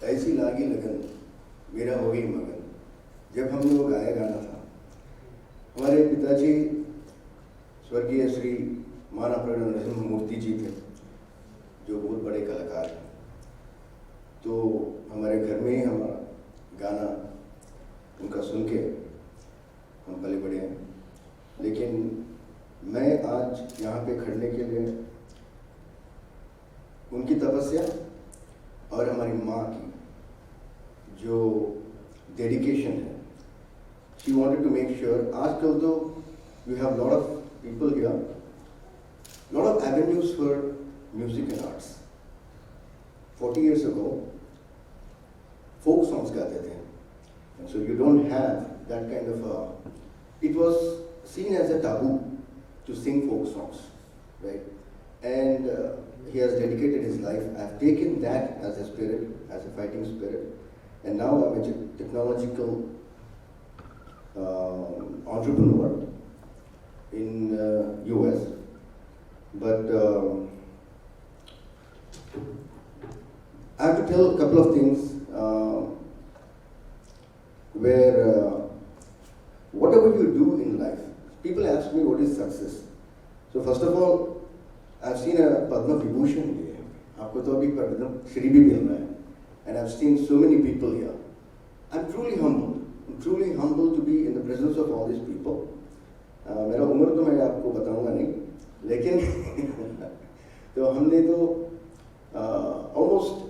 ऐसी लागी लगन मेरा हो गई मगन, जब हमने वो गाया गाना था। हमारे पिताजी स्वर्गीय श्री माना प्रणव नरसिम्हा मूर्ति जी थे, जो बहुत बड़े कलाकार हैं। तो हमारे घर में ही हमारा गाना उनका सुन के हम पले बड़े हैं। लेकिन मैं आज यहाँ पे खड़ने के लिए उनकी तपस्या और हमारी माँ की जो डेडिकेशन है, she wanted to make sure, आजकल तो we have lot of people here, lot of avenues for music and arts. 40 years ago, folk songs गाते थे, and so you don't have that kind of a, it was seen as a taboo to sing folk songs, right? And he has dedicated his life. I've taken that as a spirit, as a fighting spirit, and now I'm a technological entrepreneur in US. But I have to tell a couple of things where whatever you do in life, people ask me what is success. So first of all, I've seen a Padma Vibhushan here. आपको तो अभी पद्म श्री भी मिल रहा है. And I've seen so many people here. I'm truly humbled. I'm truly humbled to be in the presence of all these people. मेरा उम्र तो मैं आपको बताऊंगा नहीं, लेकिन तो हमने तो almost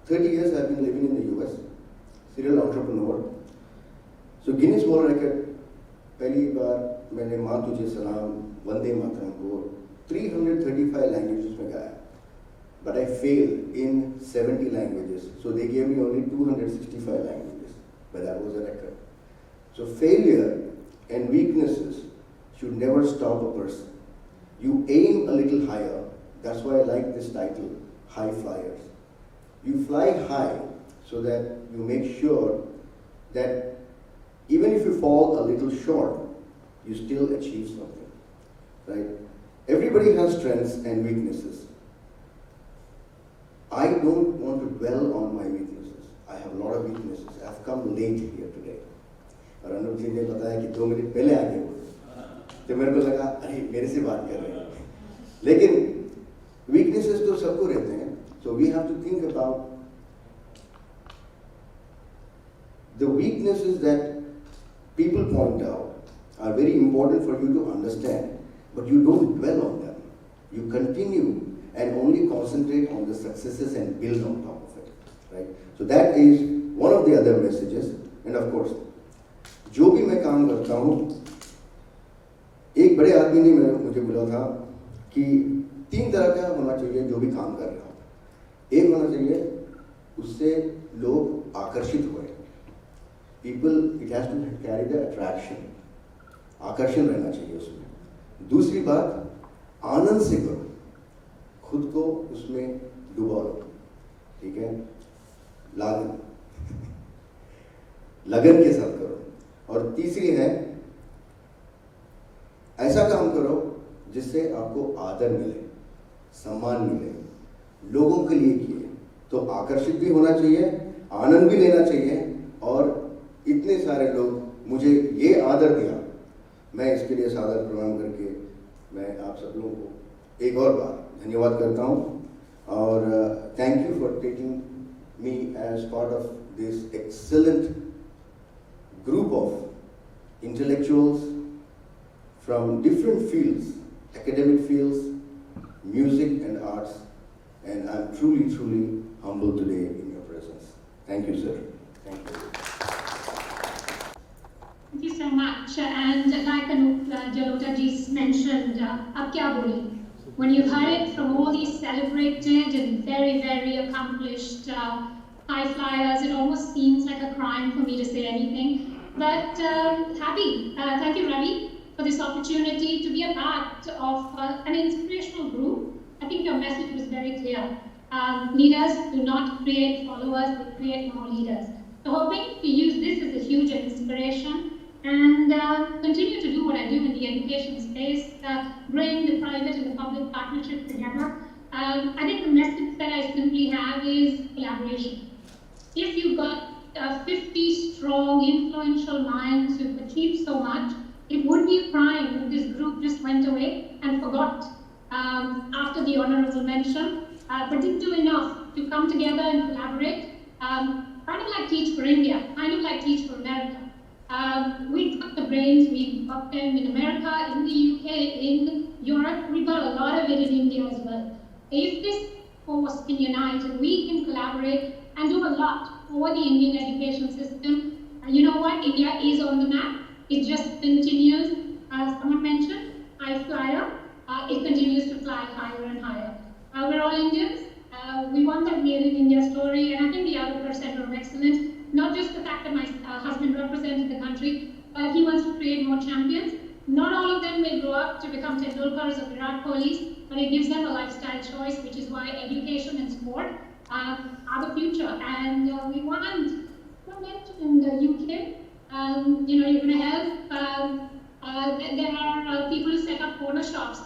30 years I've been living in the US, serial entrepreneur. So Guinness World Record, पहली बार मैंने माँ तुझे सलाम वंदे मातरम को 335 languages में गाया, but I failed in 70 languages. So they gave me only 265 languages, but that was a record. So failure and weaknesses should never stop a person. You aim a little higher. That's why I like this title, High Flyers. You fly high so that you make sure that even if you fall a little short, you still achieve something, right? Everybody has strengths and weaknesses. I don't want to dwell on my weaknesses. I have a lot of weaknesses. I've come late here today. और अनुप जी ने बताया कि 2 minute पहले आ गए वो, तो मेरे को लगा अरे मेरे से बात कर रहे हैं, लेकिन weaknesses तो सबको रहते हैं. So we have to think about the weaknesses that people point out are very important for you to understand, but you don't dwell on them. You continue and only concentrate on the successes and build on top of it, right? So that is one of the other messages. And of course, जो भी मैं काम करता हूँ, एक बड़े आदमी ने मुझे बोला था कि 3 तरह का होना चाहिए जो भी काम कर रहा हो. एक होना चाहिए उससे लोग आकर्षित हुए. People, it has to carry the attraction. आकर्षण रहना चाहिए उसमें. दूसरी बात, आनंद से करो, खुद को उसमें डुबो, ठीक है? लगन के साथ करो. और तीसरी है, ऐसा काम करो जिससे आपको आदर मिले, सम्मान मिले, लोगों के लिए किए. तो आकर्षित भी होना चाहिए, आनंद भी लेना चाहिए, और इतने सारे लोग मुझे ये आदर दिया, मैं इसके लिए सादर प्रणाम करके मैं आप सब लोगों को एक और बार धन्यवाद करता हूँ. और thank you for taking me as part of this excellent group of intellectuals from different fields, academic fields, music and arts, and I'm truly, truly humbled today in your presence. Thank you, sir. Thank you. Thank you so much. And like Anup Jalota ji mentioned, ab kya boli? When you heard it from all these celebrated and very, very accomplished high flyers, it almost seems like a crime for me to say anything. But happy. Thank you, Ravi, for this opportunity to be a part of an inspirational group. I think your message was very clear. Leaders do not create followers, they create more leaders. So hoping to use this as a huge inspiration and continue to do what I do in the education space, bring the private and the public partnership together. I think the message that I simply have is collaboration. if you got 50 strong, influential minds who've achieved so much, it would be a crime if this group just went away and forgot after the honorable mention, but didn't do enough to come together and collaborate. Kind of like Teach for India, kind of like Teach for America. We've got the brains, we've got them in America, in the UK, in Europe, we've got a lot of it in India as well. If this force can unite and we can collaborate and do a lot for the Indian education system, you know what, India is on the map. It just continues, as someone mentioned, high flyer, it continues to fly higher and higher. We're all Indians. We want that made in India story, and I think the other Center of Excellence, not just the fact that my husband represented the country, but he wants to create more champions. Not all of them may grow up to become Tendulkars or Virat Kohlis, but it gives them a lifestyle choice, which is why education and sport are the future. And we want in the UK, you know, you're going to help. There are people who set up corner shops.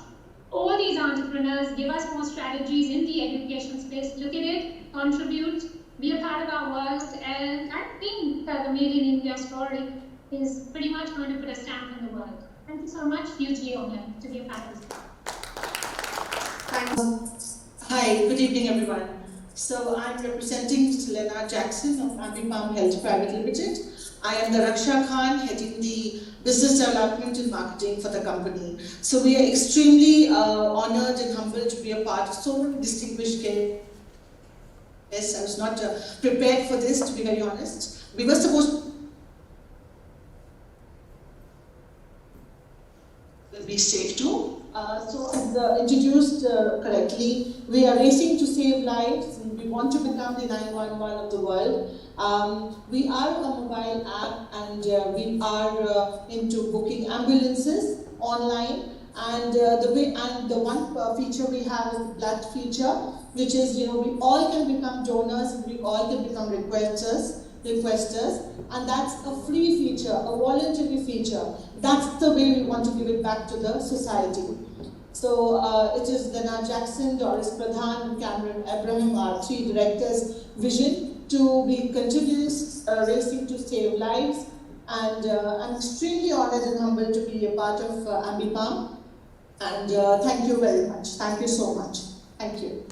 All these entrepreneurs give us more strategies in the education space. Look at it, contribute, be a part of our world, and I think the Made in India story is pretty much going to put a stamp on the world. Thank you so much, hugely honored to be a part of this. Thanks. Hi, good evening everyone. So I'm representing Mr. Leonard Jackson of Entertainm Health Private Limited. I am the Raksha Khan, heading the business development and marketing for the company. So we are extremely honored and humbled to be a part of so many distinguished guests. Yes, I was not prepared for this, to be very honest. We were supposed to be safe too. So as introduced correctly, we are racing to save lives. We want to become the 911 of the world. We are a mobile app, and we are into booking ambulances online. And the one feature we have is the blood feature, which is, you know, we all can become donors and we all can become requesters, and that's a free feature, a voluntary feature. That's the way we want to give it back to the society. So it is Leonard Jackson, Doris Pradhan, and Cameron Abraham, our three directors' vision to be continuous racing to save lives. And I'm extremely honored and humbled to be a part of Ambipam. And thank you very much. Thank you so much. Thank you.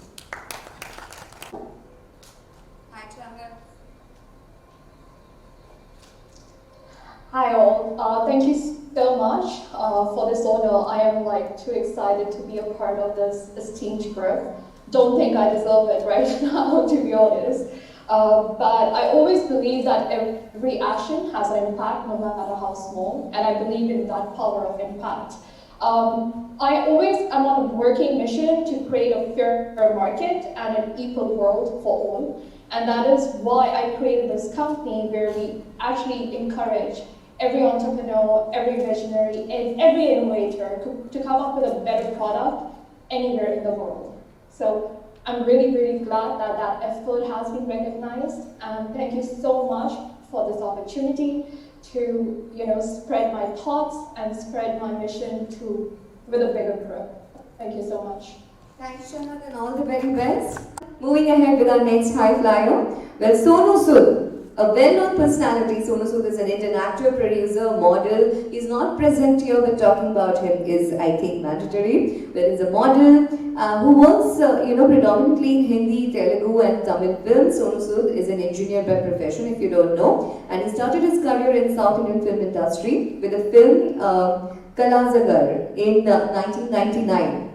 Hi, Chandra. Hi all, thank you so much for this honor. I am too excited to be a part of this esteemed group. Don't think I deserve it right now, to be honest. But I always believe that every action has an impact, no matter how small, and I believe in that power of impact. I always am on a working mission to create a fair market and an equal world for all. And that is why I created this company where we actually encourage every entrepreneur, every visionary, and every innovator to come up with a better product anywhere in the world. So I'm really, really glad that that effort has been recognized, and thank you so much for this opportunity to, spread my thoughts and spread my mission with a bigger group. Thank you so much. Thanks, Shanad, and all the very best. Moving ahead with our next high flyer, well, Sonu Sood. A well-known personality, Sonu Sood is an Indian actor, producer, model. He's not present here, but talking about him is, I think, mandatory. Well, he's a model who works, predominantly in Hindi, Telugu, and Tamil films. Sonu Sood is an engineer by profession, if you don't know, and he started his career in South Indian film industry with the film Kalazagar in 1999.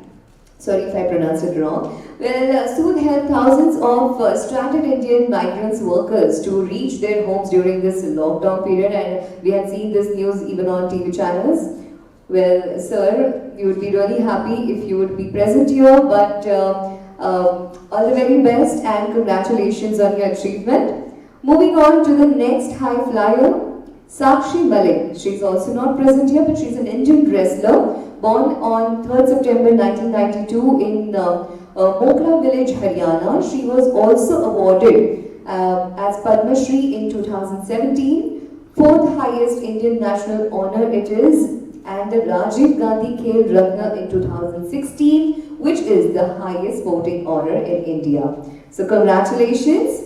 Sorry if I pronounced it wrong. Well, Sood helped thousands of stranded Indian migrants workers to reach their homes during this lockdown period, and we had seen this news even on TV channels. Well, sir, we would be really happy if you would be present here, but all the very best and congratulations on your achievement. Moving on to the next high flyer, Sakshi Malik. She's also not present here, but she's an Indian wrestler born on 3rd September 1992 in Mokra village, Haryana. She was also awarded as Padma Shri in 2017, fourth highest Indian national honor it is, and the Rajiv Gandhi Khel Ratna in 2016, which is the highest sporting honor in India. So congratulations.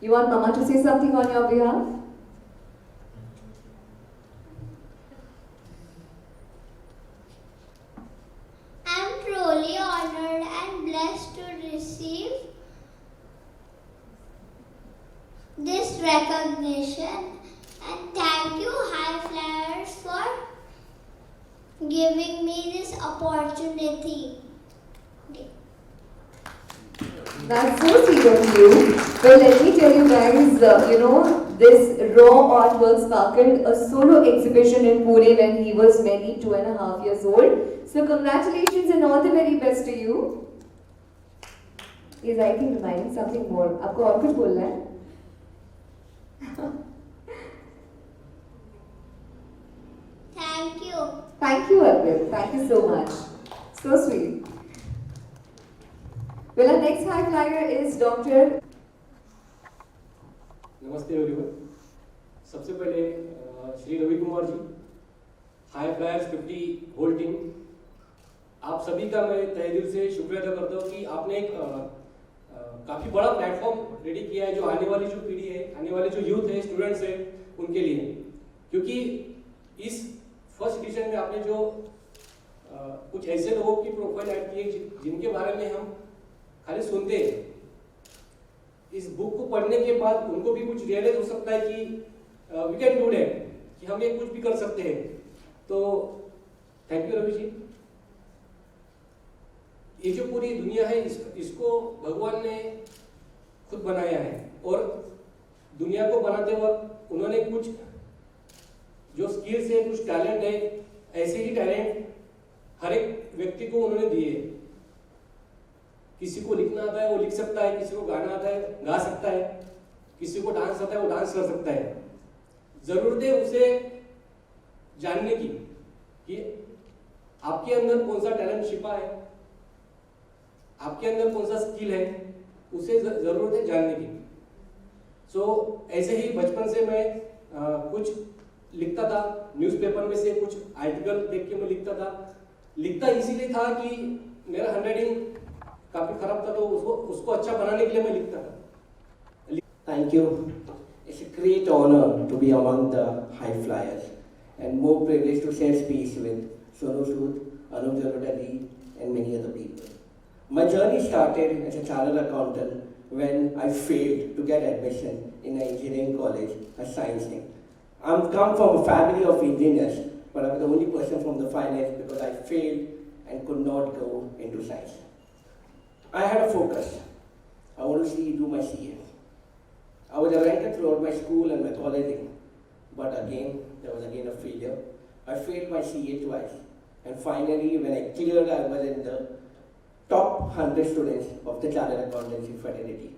You want Mama to say something on your behalf? I'm truly honored and blessed to receive this recognition, and thank you High Flyers for giving me this opportunity. That's so sweet of you. Well, let me tell you guys, this raw artwork sparkled a solo exhibition in Pune when he was maybe 2.5 years old. So congratulations and all the very best to you. He's, I think, reminding something more. आपको और कुछ बोलना है? Thank you. Thank you, Arvind. Thank you so much. So sweet. Well, our next high flyer is Dr. नमस्ते everyone. सबसे पहले Shri Ravi Kumar ji, high flyers 50 whole team, आप सभी का मैं तहे दिल से शुक्रिया अदा करता हूँ कि आपने एक काफ़ी बड़ा प्लेटफॉर्म रेडी किया है जो आने वाली जो पीढ़ी है, आने वाले जो यूथ है, स्टूडेंट्स है, उनके लिए। क्योंकि इस फर्स्ट एडिशन में आपने जो कुछ ऐसे लोगों की प्रोफाइल ऐड की है जिनके बारे में हम खाली सुनते हैं। इस बुक को पढ़ने के बाद उनको भी कुछ रियलाइज हो सकता है कि वी कैन डू दैट, कि हम ये कुछ भी कर सकते हैं। तो थैंक यू रवि जी। ये जो पूरी दुनिया है इसको भगवान ने खुद बनाया है, और दुनिया को बनाते वक्त उन्होंने कुछ जो स्किल्स है, कुछ टैलेंट है, ऐसे ही टैलेंट हर एक व्यक्ति को उन्होंने दिए। किसी को लिखना आता है वो लिख सकता है, किसी को गाना आता है गा सकता है, किसी को डांस आता है वो डांस कर सकता है। जरूरत है उसे जानने की कि आपके अंदर कौन सा टैलेंट छिपा है, आपके अंदर कौन सा स्किल है, उसे जरूरत है जानने की। सो ऐसे ही बचपन से मैं कुछ लिखता था, न्यूज़पेपर में से कुछ आर्टिकल देख के मैं लिखता था। लिखता इसीलिए था कि मेरा हैंडराइटिंग काफी खराब था, तो उसको अच्छा बनाने के लिए मैं लिखता था। Thank you. It's a great honor to be among the high flyers, and more privileged to share space with Sonu Sood, Anup Jalotali, and many other people. My journey started as a chartered accountant when I failed to get admission in an engineering college, a science thing. I'm come from a family of engineers, but I was the only person from the finance because I failed and could not go into science. I had a focus. I want to do my CA. I was a ranker throughout my school and my colleging, but again, there was again a failure. I failed my CA twice, and finally, when I cleared, I was in the top 100 students of the Chartered Accountancy fraternity.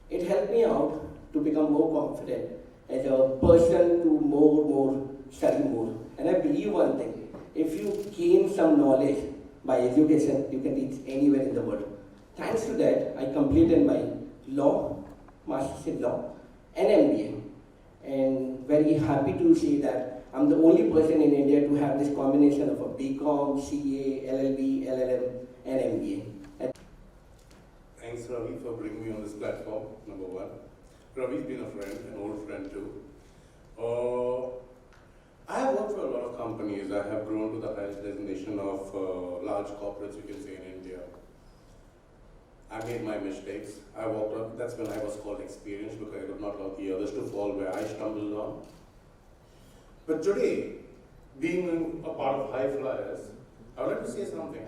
It helped me out to become more confident as a person, to more study more. And I believe one thing: if you gain some knowledge by education, you can reach anywhere in the world. Thanks to that, I completed my law, master's in law, and MBA. And very happy to say that I'm the only person in India to have this combination of a BCom, CA, LLB, LLM, and MBA. Thanks, Ravi, for bringing me on this platform, number one. Ravi's been a friend, an old friend too. I have worked for a lot of companies. I have grown to the highest designation of large corporates, you can say, in India. I made my mistakes. I walked up, that's when I was called experienced, because I could not allow the others to fall where I stumbled on. But today, being a part of High Flyers, I would like to say something.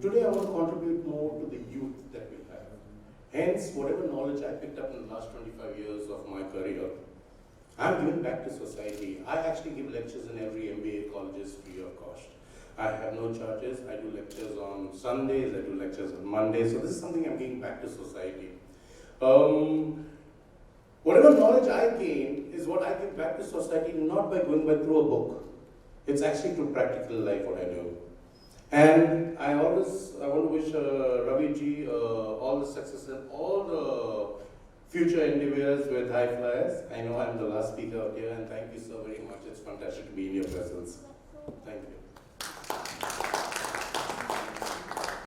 Today I want to contribute more to the youth that we have. Hence, whatever knowledge I picked up in the last 25 years of my career, I'm giving back to society. I actually give lectures in every MBA colleges free of cost. I have no charges. I do lectures on Sundays, I do lectures on Mondays. So this is something I'm giving back to society. Whatever knowledge I gain is what I give back to society, not by going through a book. It's actually through practical life what I know. And I want to wish Ravi ji all the success and all the future endeavors with High Flyers. I know I'm the last speaker out here, and thank you so very much. It's fantastic to be in your presence. Thank you.